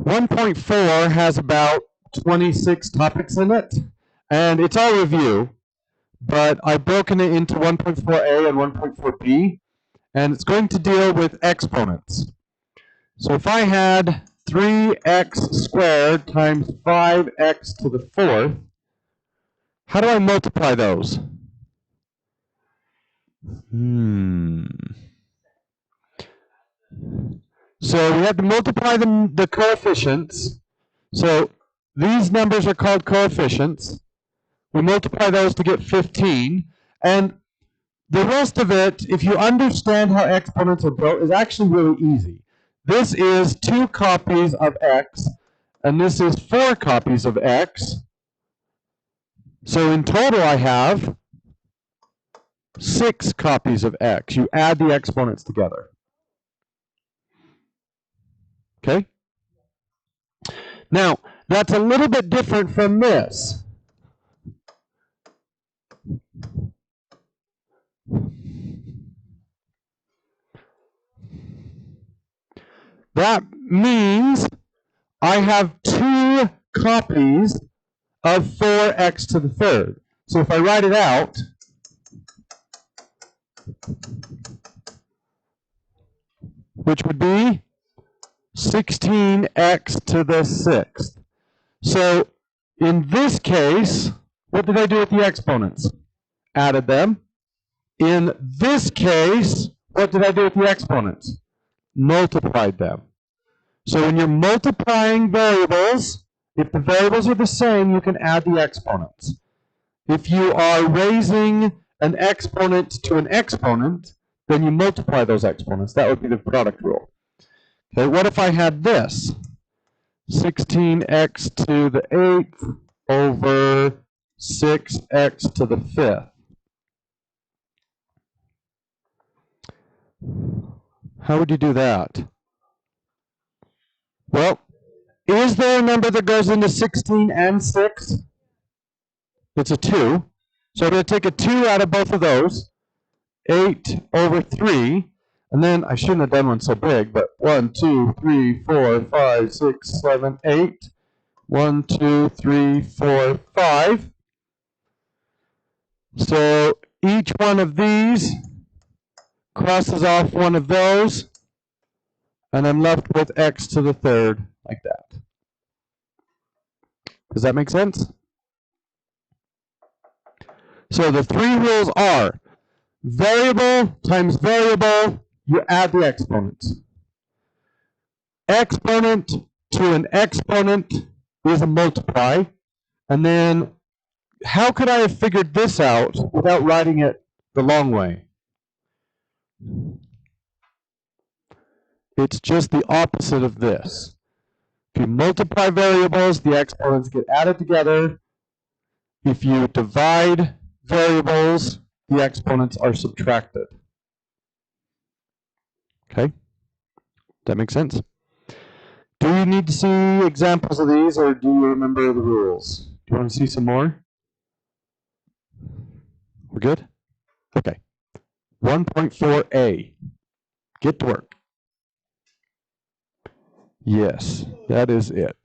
1.4 has about 26 topics in it, and it's all review, but I've broken it into 1.4a and 1.4b, and it's going to deal with exponents. So if I had 3x squared times 5x to the fourth, how do I multiply those? So we have to multiply the coefficients. So these numbers are called coefficients. We multiply those to get 15. And the rest of it, if you understand how exponents are built, is actually really easy. This is 2 copies of x, and this is 4 copies of x. So in total I have 6 copies of x. You add the exponents together. Okay? Now, that's a little bit different from this. That means I have 2 copies of 4x to the third. So if I write it out, which would be 16x to the sixth. So in this case, what did I do with the exponents? Added them. In this case, what did I do with the exponents? Multiplied them. So when you're multiplying variables, if the variables are the same, you can add the exponents. If you are raising an exponent to an exponent, then you multiply those exponents. That would be the product rule. Okay, what if I had this? 16x to the 8th over 6x to the 5th. How would you do that? Well, is there a number that goes into 16 and 6? It's a 2. So I'm going to take a 2 out of both of those. 8 over 3. And then I shouldn't have done one so big, but 1, 2, 3, 4, 5, 6, 7, 8. 1, 2, 3, 4, 5. So each one of these crosses off one of those, and I'm left with x to the third, like that. Does that make sense? So the 3 rules are variable times variable, you add the exponents. Exponent to an exponent is a multiply. And then how could I have figured this out without writing it the long way? It's just the opposite of this. If you multiply variables, the exponents get added together. If you divide variables, the exponents are subtracted. Okay? That makes sense? Do you need to see examples of these, or do you remember the rules? Do you want to see some more? We're good? Okay. 1.4a. Get to work. Yes, that is it.